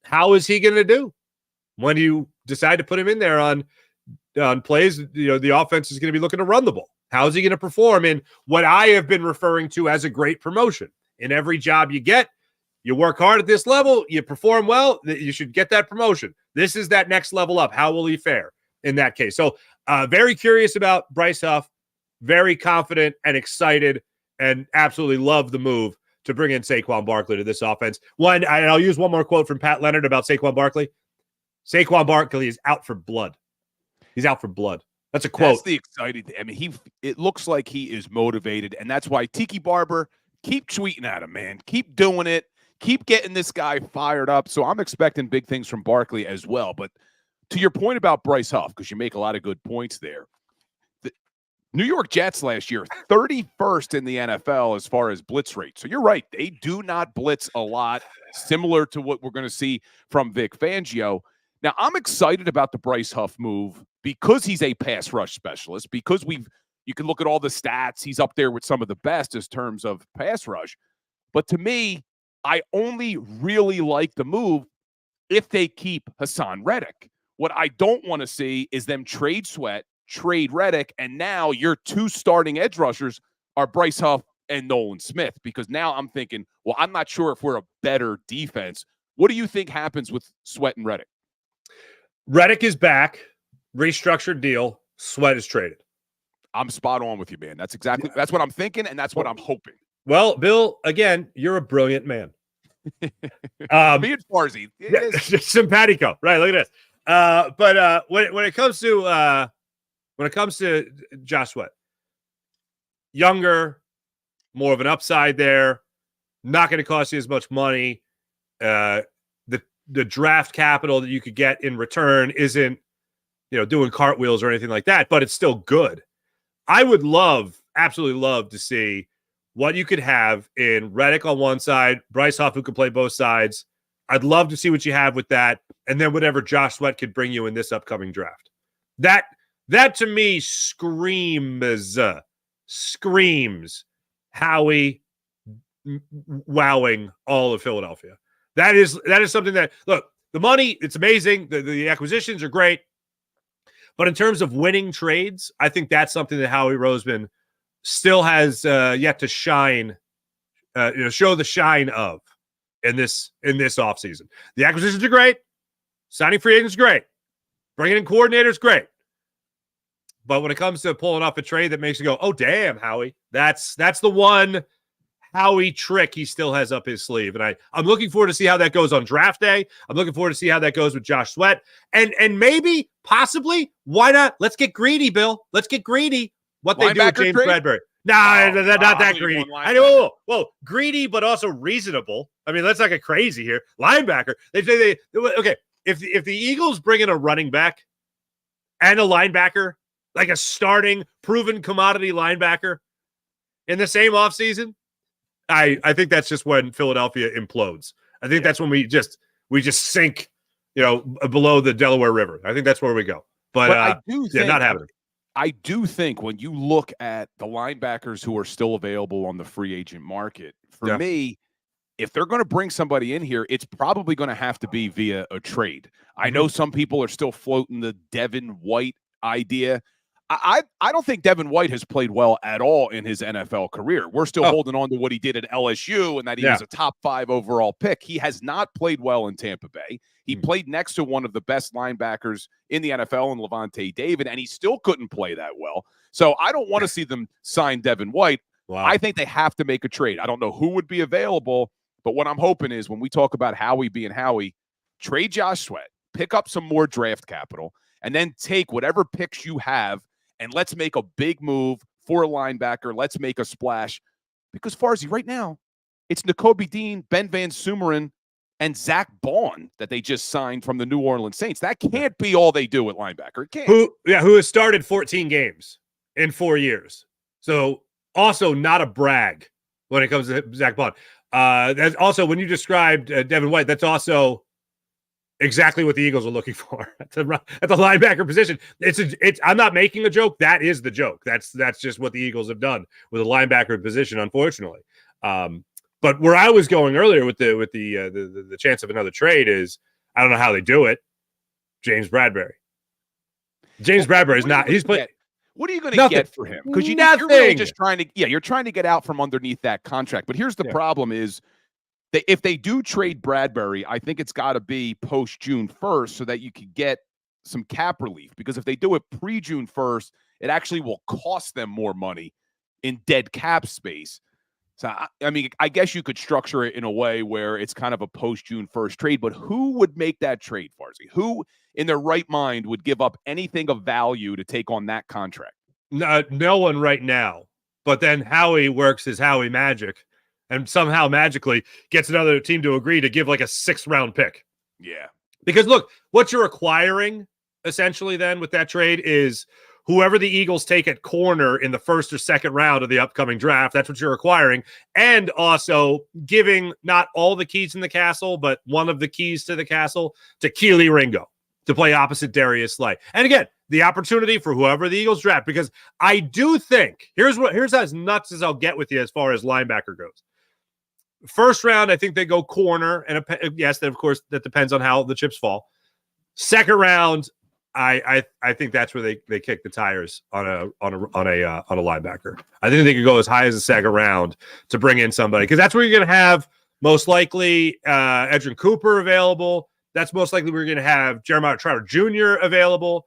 how is he going to do when you decide to put him in there on plays? The offense is going to be looking to run the ball. How is he going to perform in what I have been referring to as a great promotion? In every job you get, you work hard at this level, you perform well, you should get that promotion. This is that next level up. How will he fare in that case? So very curious about Bryce Huff, very confident and excited, and absolutely love the move to bring in Saquon Barkley to this offense. And I'll use one more quote from Pat Leonard about Saquon Barkley. Saquon Barkley is out for blood. He's out for blood. That's a quote. That's the exciting thing. I mean, it looks like he is motivated, and that's why Tiki Barber, keep tweeting at him, man. Keep doing it. Keep getting this guy fired up. So I'm expecting big things from Barkley as well. But to your point about Bryce Huff, because you make a lot of good points there, the New York Jets last year, 31st in the NFL as far as blitz rate. So you're right. They do not blitz a lot, similar to what we're going to see from Vic Fangio. Now, I'm excited about the Bryce Huff move because he's a pass rush specialist, because you can look at all the stats. He's up there with some of the best in terms of pass rush. But to me, I only really like the move if they keep Haason Reddick. What I don't want to see is them trade Sweat, trade Reddick, and now your 2 starting edge rushers are Bryce Huff and Nolan Smith, because now I'm thinking, well, I'm not sure if we're a better defense. What do you think happens with Sweat and Reddick? Reddick is back, restructured deal. Sweat is traded. I'm spot on with you, man. That's what I'm thinking, and that's what I'm hoping. Well, Bill, again, you're a brilliant man. Me and Farzy. Simpatico. Right, look at this. But when it comes to Josh Sweat, younger, more of an upside there, not going to cost you as much money. The draft capital that you could get in return isn't, doing cartwheels or anything like that, but it's still good. I would absolutely love to see what you could have in Reddick on one side, Bryce Huff, who can play both sides. I'd love to see what you have with that, and then whatever Josh Sweat could bring you in this upcoming draft. That to me screams Howie wowing all of Philadelphia. That is something that, look, the money, it's amazing. The acquisitions are great. But in terms of winning trades, I think that's something that Howie Roseman still has yet to shine, show the shine of in this offseason. The acquisitions are great. Signing free agents is great. Bringing in coordinators, great. But when it comes to pulling off a trade that makes you go, oh, damn, Howie, that's the one Howie trick he still has up his sleeve. And I'm looking forward to see how that goes on draft day. I'm looking forward to see how that goes with Josh Sweat. And maybe, possibly, why not? Let's get greedy, Bill. Let's get greedy. What they do with James Bradbury. Not that greedy. Whoa, greedy, but also reasonable. I mean, let's not get crazy here. Linebacker. Okay. If the Eagles bring in a running back and a linebacker, like a starting, proven commodity linebacker in the same offseason, I think that's just when Philadelphia implodes. I think that's when we just sink, below the Delaware River. I think that's where we go. But I do think, not happening. I do think when you look at the linebackers who are still available on the free agent market, for me, if they're going to bring somebody in here, it's probably going to have to be via a trade. I know some people are still floating the Devin White idea. I don't think Devin White has played well at all in his NFL career. We're still holding on to what he did at LSU and that he was a top 5 overall pick. He has not played well in Tampa Bay. He played next to one of the best linebackers in the NFL in Levante David, and he still couldn't play that well. So I don't want to see them sign Devin White. Wow. I think they have to make a trade. I don't know who would be available, but what I'm hoping is when we talk about Howie being Howie, trade Josh Sweat, pick up some more draft capital, and then take whatever picks you have and let's make a big move for a linebacker. Let's make a splash. Because Farzy, right now, it's Nakobe Dean, Ben Van Sumeren, and Zach Bond that they just signed from the New Orleans Saints. That can't be all they do at linebacker. It can't. Who has started 14 games in 4 years. So also not a brag when it comes to Zach Bond. That's also, when you described Devin White, that's also exactly what the Eagles are looking for at the linebacker position. I'm not making a joke. That is the joke. That's just what the Eagles have done with the linebacker position, unfortunately. But where I was going earlier with the chance of another trade is, I don't know how they do it. James Bradbury. Bradbury is not. He's playing. What are you going to get for him? Because you're really just trying to. Yeah, you're trying to get out from underneath that contract. But here's the problem: is if they do trade Bradbury, I think it's got to be post June 1st so that you can get some cap relief. Because if they do it pre June 1st, it actually will cost them more money in dead cap space. So, I mean, I guess you could structure it in a way where it's kind of a post-June 1st trade, but who would make that trade, Farzy? Who in their right mind would give up anything of value to take on that contract? No one right now. But then Howie works his Howie magic and somehow magically gets another team to agree to give like a 6th-round pick. Yeah. Because, look, what you're acquiring essentially then with that trade is whoever the Eagles take at corner in the 1st or 2nd round of the upcoming draft. That's what you're acquiring. And also giving not all the keys in the castle, but one of the keys to the castle to Keely Ringo to play opposite Darius Slay. And again, the opportunity for whoever the Eagles draft, because I do think, here's as nuts as I'll get with you as far as linebacker goes. 1st round, I think they go corner. And yes, then of course, that depends on how the chips fall. 2nd round, I think that's where they kick the tires on a linebacker. I think they could go as high as the 2nd round to bring in somebody, because that's where you're going to have most likely Edgerrin Cooper available. That's most likely we're going to have Jeremiah Trotter Jr. available.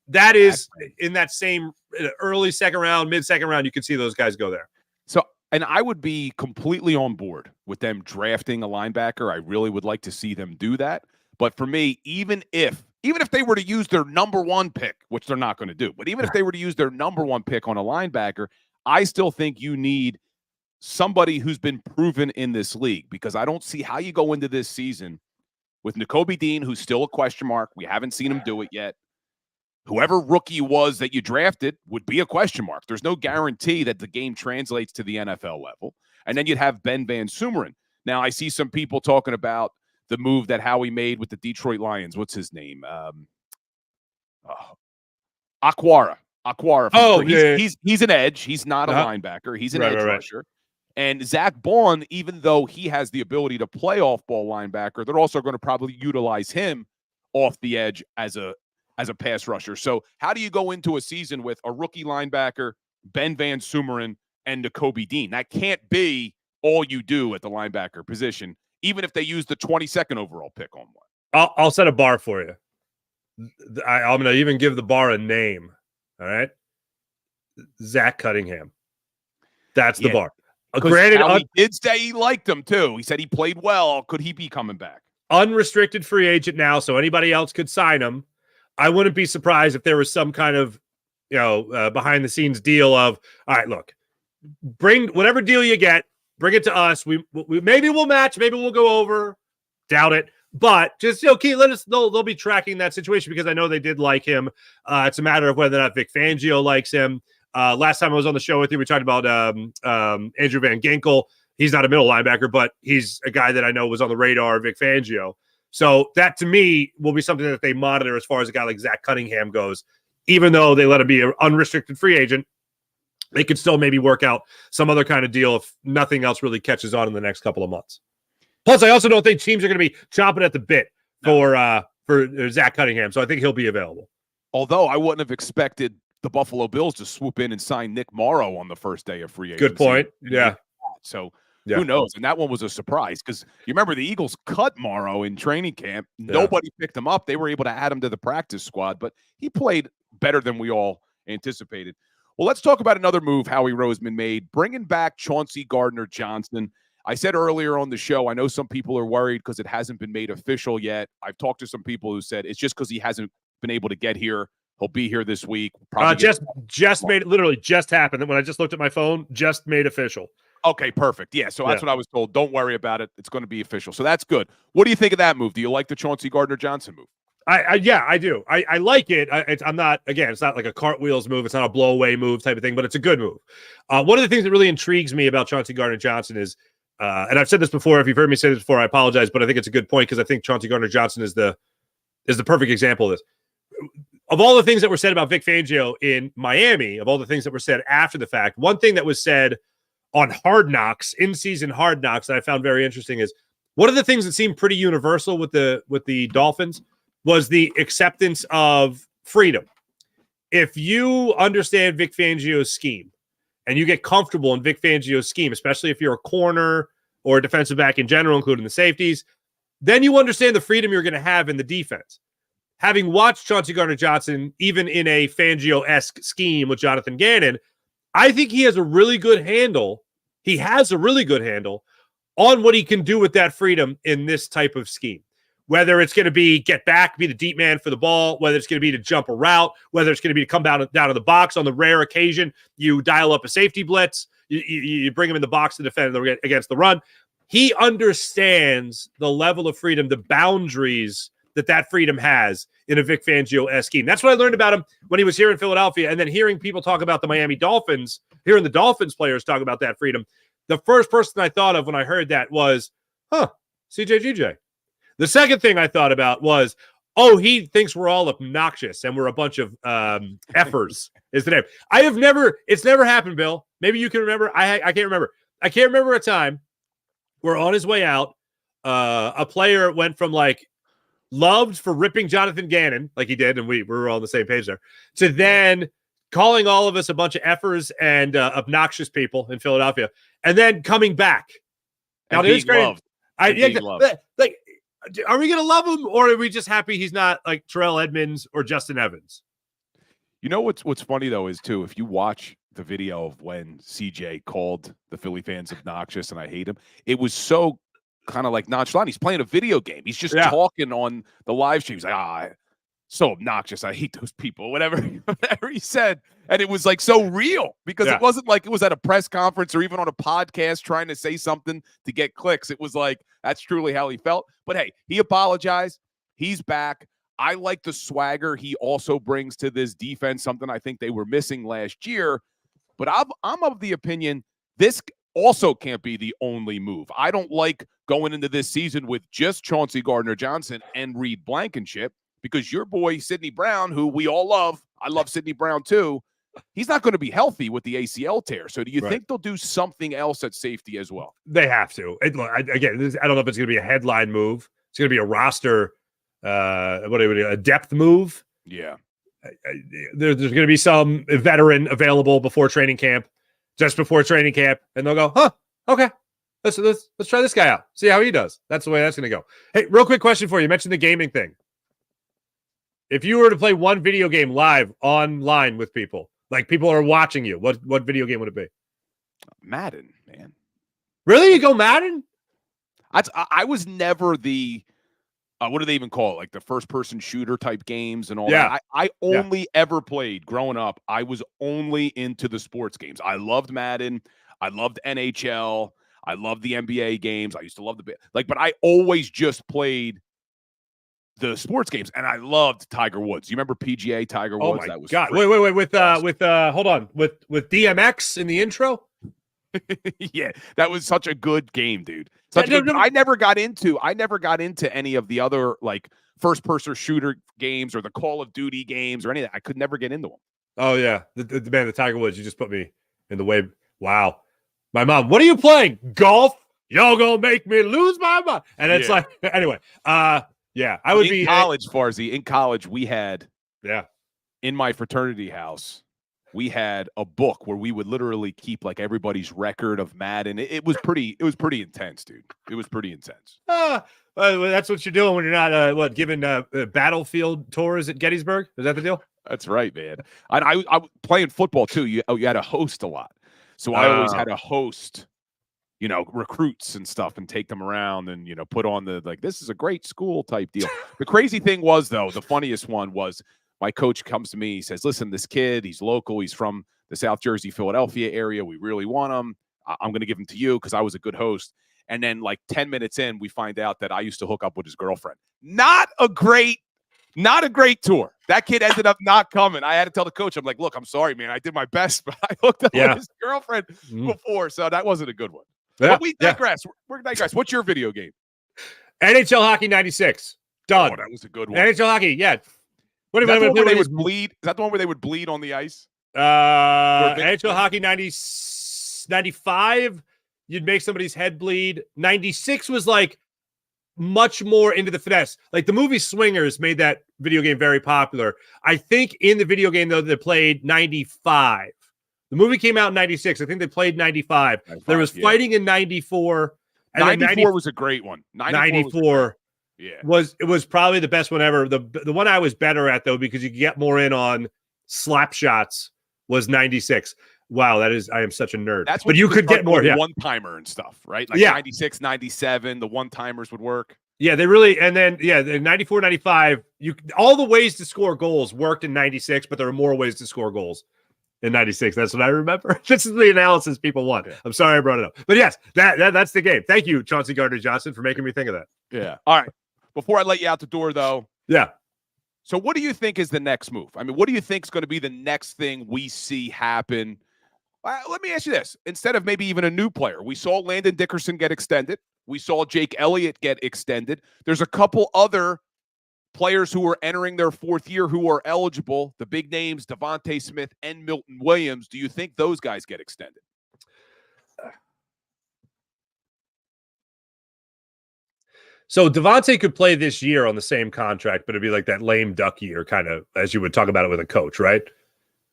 That is in that same early 2nd round, mid 2nd round. You can see those guys go there. So, and I would be completely on board with them drafting a linebacker. I really would like to see them do that. But for me, even if they were to use their number 1 pick, which they're not going to do, but even if they were to use their number 1 pick on a linebacker, I still think you need somebody who's been proven in this league, because I don't see how you go into this season with Nakobe Dean, who's still a question mark. We haven't seen him do it yet. whoever rookie was that you drafted would be a question mark. There's no guarantee that the game translates to the NFL level. And then you'd have Ben Van Sumeren. Now, I see some people talking about the move that Howie made with the Detroit Lions. What's his name? Aquara. Oh, he's an edge. He's not a linebacker. He's an edge rusher. And Zach Baun, even though he has the ability to play off-ball linebacker, they're also going to probably utilize him off the edge as a pass rusher. So how do you go into a season with a rookie linebacker, Ben Van Sumeren, and Nakobe Dean? That can't be all you do at the linebacker position, even if they use the 22nd overall pick on one. I'll set a bar for you. I'm going to even give the bar a name. All right. Zach Cunningham. That's the bar. Granted, he did say he liked him too. He said he played well. Could he be coming back? Unrestricted free agent now, so anybody else could sign him. I wouldn't be surprised if there was some kind of, behind the scenes deal of, all right, look, bring whatever deal you get, bring it to us. We maybe we'll match, maybe we'll go over. Doubt it. But just, let us know. They'll be tracking that situation because I know they did like him. It's a matter of whether or not Vic Fangio likes him. Last time I was on the show with you, we talked about Andrew Van Ginkel. He's not a middle linebacker, but he's a guy that I know was on the radar of Vic Fangio. So that, to me, will be something that they monitor as far as a guy like Zach Cunningham goes. Even though they let him be an unrestricted free agent, they could still maybe work out some other kind of deal if nothing else really catches on in the next couple of months. Plus, I also don't think teams are going to be chomping at the bit for Zach Cunningham, so I think he'll be available. Although I wouldn't have expected the Buffalo Bills to swoop in and sign Nick Morrow on the first day of free agency. Good point. Yeah. So who knows? And that one was a surprise because you remember the Eagles cut Morrow in training camp. Yeah. Nobody picked him up. They were able to add him to the practice squad, but he played better than we all anticipated. Well, let's talk about another move Howie Roseman made, bringing back Chauncey Gardner Johnson. I said earlier on the show, I know some people are worried because it hasn't been made official yet. I've talked to some people who said it's just because he hasn't been able to get here. He'll be here this week. Just made it, literally just happened. When I just looked at my phone, just made official. Okay, perfect. Yeah, so that's what I was told. Don't worry about it. It's going to be official. So that's good. What do you think of that move? Do you like the Chauncey Gardner Johnson move? I do. I like it. I'm not, again, it's not like a cartwheels move. It's not a blow away move type of thing, but it's a good move. One of the things that really intrigues me about Chauncey Gardner Johnson is, and I've said this before, if you've heard me say this before, I apologize, but I think it's a good point because I think Chauncey Gardner Johnson is the perfect example of this. Of all the things that were said about Vic Fangio in Miami, of all the things that were said after the fact, one thing that was said on Hard Knocks, in-season Hard Knocks, that I found very interesting is one of the things that seemed pretty universal with the Dolphins was the acceptance of freedom. If you understand Vic Fangio's scheme and you get comfortable in Vic Fangio's scheme, especially if you're a corner or a defensive back in general, including the safeties, then you understand the freedom you're going to have in the defense. Having watched Chauncey Gardner Johnson, even in a Fangio-esque scheme with Jonathan Gannon, I think he has a really good handle. He has a really good handle on what he can do with that freedom in this type of scheme. Whether it's going to be get back, be the deep man for the ball, whether it's going to be to jump a route, whether it's going to be to come down to the box on the rare occasion, you dial up a safety blitz, you bring him in the box to defend against the run. He understands the level of freedom, the boundaries that freedom has in a Vic Fangio-esque scheme. That's what I learned about him when he was here in Philadelphia, and then hearing people talk about the Miami Dolphins, hearing the Dolphins players talk about that freedom, the first person I thought of when I heard that was, CJGJ. The second thing I thought about was, he thinks we're all obnoxious and we're a bunch of effers is the name. It's never happened, Bill. Maybe you can remember. I can't remember. I can't remember a time where on his way out, a player went from loved for ripping Jonathan Gannon, like he did, and we were all on the same page there, to then calling all of us a bunch of effers and obnoxious people in Philadelphia, and then coming back. Now, it is great. Loved. Are we going to love him, or are we just happy he's not like Terrell Edmonds or Justin Evans? You know what's funny, though, is, too, if you watch the video of when CJ called the Philly fans obnoxious and I hate him, it was so kind of like nonchalant. He's playing a video game. He's just talking on the live stream. He's like, so obnoxious. I hate those people. Whatever he said. And it was so real because it wasn't like it was at a press conference or even on a podcast trying to say something to get clicks. It was like, that's truly how he felt. But hey, he apologized. He's back. I like the swagger he also brings to this defense, something I think they were missing last year. But I'm of the opinion this also can't be the only move. I don't like going into this season with just Chauncey Gardner Johnson and Reed Blankenship, because your boy Sidney Brown, who we all love, I love Sidney Brown too, he's not going to be healthy with the ACL tear. So do you think they'll do something else at safety as well? They have to. I don't know if it's going to be a headline move. It's going to be a roster, a depth move. Yeah. There's going to be some veteran available before training camp, just before training camp, and they'll go, okay, let's try this guy out, see how he does. That's the way that's going to go. Hey, real quick question for you. You mentioned the gaming thing. If you were to play one video game live online with people, like people are watching you, what video game would it be? Madden, man. Really? You go Madden? I was never the what do they even call it? Like the first-person shooter type games and all that. I only ever played growing up. I was only into the sports games. I loved Madden. I loved NHL. I loved the NBA games. I used to love but I always just played the sports games, and I loved Tiger Woods. You remember PGA Tiger Woods? Oh my that was God! Wait, hold on, with DMX in the intro. Yeah, that was such a good game, dude. I never got into any of the other like first person shooter games or the Call of Duty games or any of that. I could never get into them. Oh yeah, the Tiger Woods. You just put me in the way. Wow, my mom. What are you playing? Golf? Y'all gonna make me lose my mind? And it's like anyway. Yeah, I would be in college, Farzy. In college, we had in my fraternity house. We had a book where we would literally keep like everybody's record of Madden. It was pretty intense, dude. It was pretty intense. That's what you're doing when you're not giving battlefield tours at Gettysburg. Is that the deal? That's right, man. I playing football too. You had to host a lot, so I always had to host, recruits and stuff and take them around and put on this is a great school type deal. The crazy thing was though, the funniest one was. My coach comes to me, he says, listen, this kid, he's local. He's from the South Jersey, Philadelphia area. We really want him. I'm going to give him to you because I was a good host. And then like 10 minutes in, we find out that I used to hook up with his girlfriend. Not a great tour. That kid ended up not coming. I had to tell the coach, I'm like, look, I'm sorry, man. I did my best, but I hooked up with his girlfriend before. So that wasn't a good one. Yeah. But we digress. We're digress. What's your video game? NHL Hockey 96. Done. Oh, that was a good one. NHL Hockey, yeah. Is that the one where they would bleed? Is that the one where they would bleed on the ice? NHL Hockey 95, you'd make somebody's head bleed. 96 was like much more into the finesse. Like the movie Swingers made that video game very popular. I think in the video game, though, they played 95. The movie came out in 96. I think they played 95. There was fighting in 94. And 94 was a great one. 94 it was probably the best one ever. The one I was better at though, because you could get more in on slap shots, was 96. Wow, I am such a nerd. That's but you could get more one timer and stuff, right? Like 96, 97, the one timers would work. Yeah, they really, and then the 94, 95, all the ways to score goals worked in 96, but there were more ways to score goals in 96. That's what I remember. This is the analysis people want. I'm sorry I brought it up. But yes, that's the game. Thank you, Chauncey Gardner Johnson, for making me think of that. Yeah. All right. Before I let you out the door, though. Yeah. So what do you think is the next move? I mean, what do you think is going to be the next thing we see happen? Let me ask you this. Instead of maybe even a new player, we saw Landon Dickerson get extended. We saw Jake Elliott get extended. There's a couple other players who are entering their fourth year who are eligible, the big names, Devontae Smith and Milton Williams. Do you think those guys get extended? So Devontae could play this year on the same contract, but it'd be like that lame duck year, kind of, as you would talk about it with a coach, right?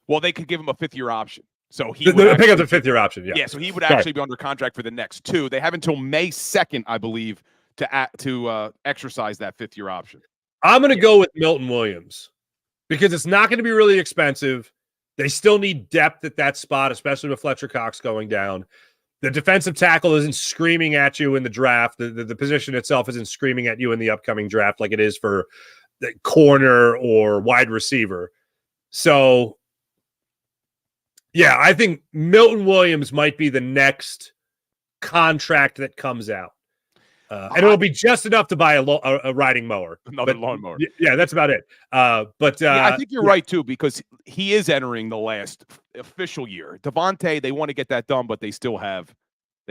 Well, they could give him a fifth-year option. So he would pick up the fifth-year option, yeah. So he would actually be under contract for the next two. They have until May 2nd, I believe, to exercise that fifth-year option. I'm going to go with Milton Williams because it's not going to be really expensive. They still need depth at that spot, especially with Fletcher Cox going down. The defensive tackle isn't screaming at you in the draft. The position itself isn't screaming at you in the upcoming draft like it is for the corner or wide receiver. So, yeah, I think Milton Williams might be the next contract that comes out. And it'll be just enough to buy a riding mower. Another lawnmower. Yeah, that's about it. But I think you're right, too, because he is entering the last official year. Devontae, they want to get that done, but they still have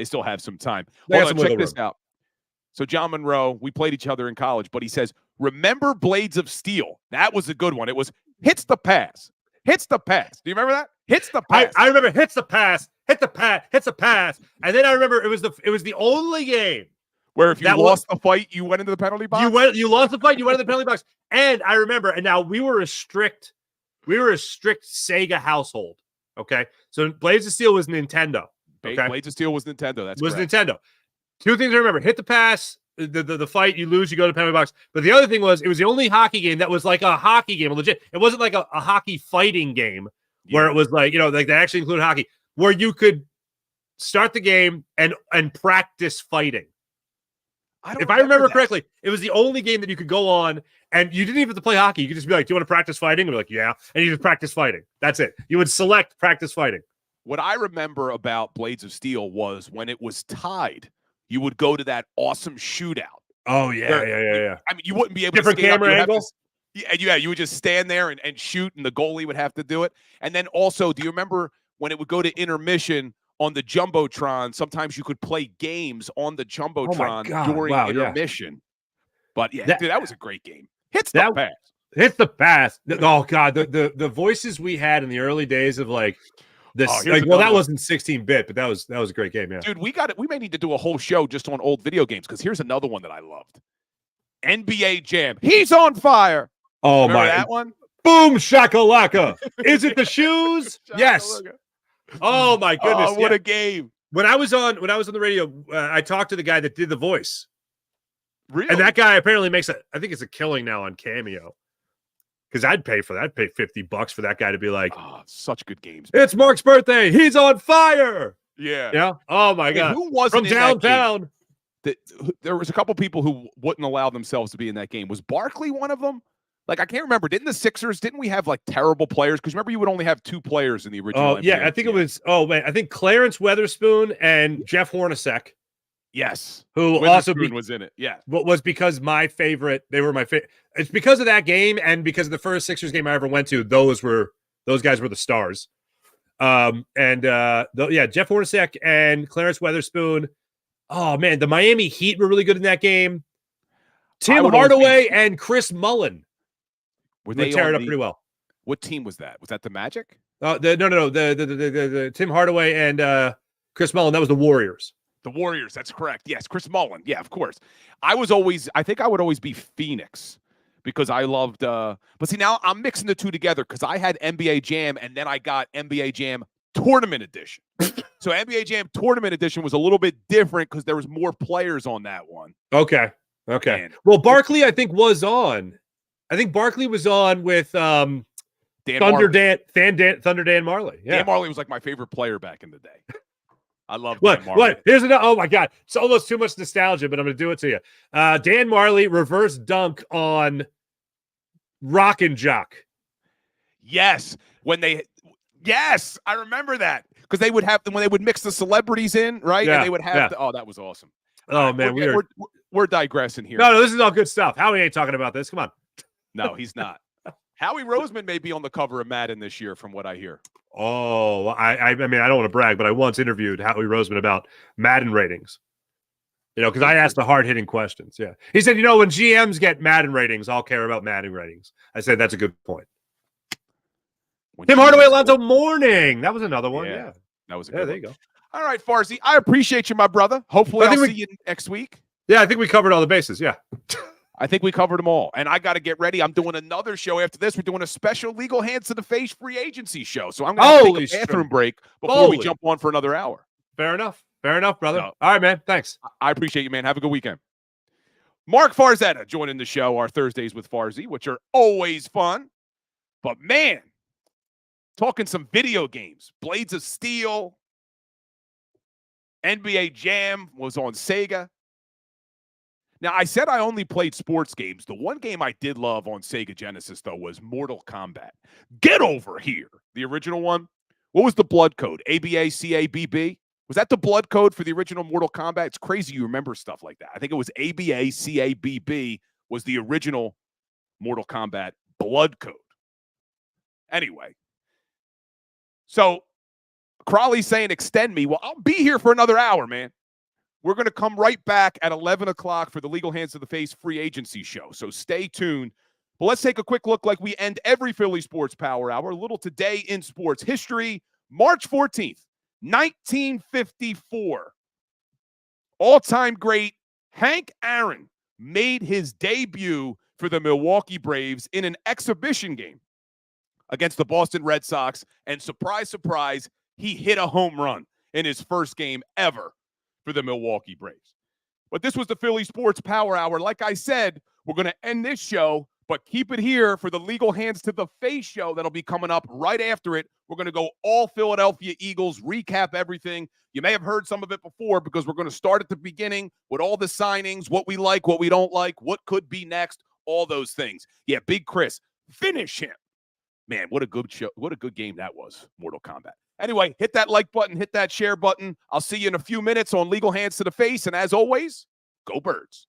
some time. Hold on, check this out. So John Monroe, we played each other in college, but he says, remember Blades of Steel? That was a good one. It was hits the pass. Hits the pass. Do you remember that? Hits the pass. I remember hits the pass, hit the pass, hits the pass. And then I remember it was the only game where if you lost the fight, you went into the penalty box. You lost the fight, you went into the penalty box. And I remember, and now we were a strict Sega household. Okay. So Blades of Steel was Nintendo. Okay. Blades of Steel was Nintendo. That's correct. Nintendo. Two things I remember: hit the pass, the fight, you lose, you go to the penalty box. But the other thing was, it was the only hockey game that was like a hockey game, legit. It wasn't like a hockey fighting game where it was like, like they actually included hockey, where you could start the game and practice fighting. If I remember correctly, it was the only game that you could go on, and you didn't even have to play hockey. You could just be like, "Do you want to practice fighting?" And we're like, "Yeah," and you just practice fighting. That's it. You would select practice fighting. What I remember about Blades of Steel was when it was tied, you would go to that awesome shootout. Oh, yeah. I mean, you wouldn't be able Different to skate camera up. angle? You would just stand there and shoot, and the goalie would have to do it. And then also, do you remember when it would go to intermission on the Jumbotron? Sometimes you could play games on the Jumbotron during intermission. Yeah. But, dude, that was a great game. Hits the pass. Hits the pass. Oh, God. The voices we had in the early days of, like, this, that wasn't 16-bit, but that was a great game, yeah. Dude, we may need to do a whole show just on old video games, because here's another one that I loved. NBA Jam. He's on fire. Oh, remember that one? Boom shakalaka. Is it the shoes? Yes. Oh my goodness. What a game. When I was on the radio, I talked to the guy that did the voice. Really? And that guy apparently makes I think it's a killing now on Cameo. Because I'd pay for that. I'd pay $50 for that guy to be like, such good games. It's Mark's birthday. He's on fire. Yeah. Yeah. Oh my God. Who wasn't from downtown? There was a couple people who wouldn't allow themselves to be in that game. Was Barkley one of them? Like, I can't remember. Didn't we have like terrible players? Because remember, you would only have 2 players in the original. Oh, yeah. I think it was, I think Clarence Weatherspoon and Jeff Hornacek. Yes. Who also was in it. Yeah. What was because my favorite, they were my favorite. It's because of that game and because of the first Sixers game I ever went to. Those guys were the stars. Jeff Hornacek and Clarence Weatherspoon. Oh man, the Miami Heat were really good in that game. Tim Hardaway and Chris Mullin were they tearing up pretty well. What team was that? Was that the Magic? No. The Tim Hardaway and Chris Mullin. That was the Warriors. The Warriors, that's correct. Yes, Chris Mullin. Yeah, of course. I think I would always be Phoenix because I loved but see, now I'm mixing the two together because I had NBA Jam and then I got NBA Jam Tournament Edition. So NBA Jam Tournament Edition was a little bit different because there was more players on that one. Okay. Man. Well, Barkley, I think, was on. I think Barkley was on with Thunder Dan Marley. Yeah. Dan Marley was like my favorite player back in the day. I love what? Here's another. Oh my God, it's almost too much nostalgia, but I'm going to do it to you. Dan Marley reverse dunk on Rock and Jock. Yes, I remember that because they would have when they would mix the celebrities in, right? Yeah, and they would have. That was awesome. Oh man, we're digressing here. No, this is all good stuff. Howie ain't talking about this. Come on. No, he's not. Howie Roseman may be on the cover of Madden this year, from what I hear. Oh, I mean, I don't want to brag, but I once interviewed Howie Roseman about Madden ratings. Because I asked the hard-hitting questions. Yeah. He said, when GMs get Madden ratings, I'll care about Madden ratings. I said, that's a good point. Tim Hardaway, Alonzo Mourning. That was another one. Yeah. That was a good one. There you go. All right, Farzy, I appreciate you, my brother. Hopefully I'll see you next week. Yeah, I think we covered all the bases. Yeah. I think we covered them all. And I got to get ready. I'm doing another show after this. We're doing a special Legal Hands to the Face free agency show. So I'm going to take a bathroom break before we jump on for another hour. Fair enough, brother. No. All right, man. Thanks. I appreciate you, man. Have a good weekend. Mark Farzetta joining the show, our Thursdays with Farzy, which are always fun. But, man, talking some video games. Blades of Steel. NBA Jam was on Sega. Now, I said I only played sports games. The one game I did love on Sega Genesis, though, was Mortal Kombat. Get over here. The original one. What was the blood code? ABA, CABB? Was that the blood code for the original Mortal Kombat? It's crazy you remember stuff like that. I think it was ABA, CABB was the original Mortal Kombat blood code. Anyway, so Crawley's saying extend me. Well, I'll be here for another hour, man. We're going to come right back at 11 o'clock for the Legal Hands to the Face free agency show. So stay tuned. But let's take a quick look like we end every Philly Sports Power Hour. A little today in sports history. March 14th, 1954. All-time great Hank Aaron made his debut for the Milwaukee Braves in an exhibition game against the Boston Red Sox. And surprise, surprise, he hit a home run in his first game ever for the Milwaukee Braves. But this was the Philly Sports Power Hour. Like I said, we're going to end this show, but keep it here for the Legal Hands to the Face show that'll be coming up right after it. We're going to go all Philadelphia Eagles, recap everything. You may have heard some of it before because we're going to start at the beginning with all the signings, what we like, what we don't like, what could be next, all those things. Yeah, Big Chris, finish him. Man, what a good show. What a good game that was, Mortal Kombat. Anyway, hit that like button, hit that share button. I'll see you in a few minutes on Legal Hands to the Face. And as always, go Birds.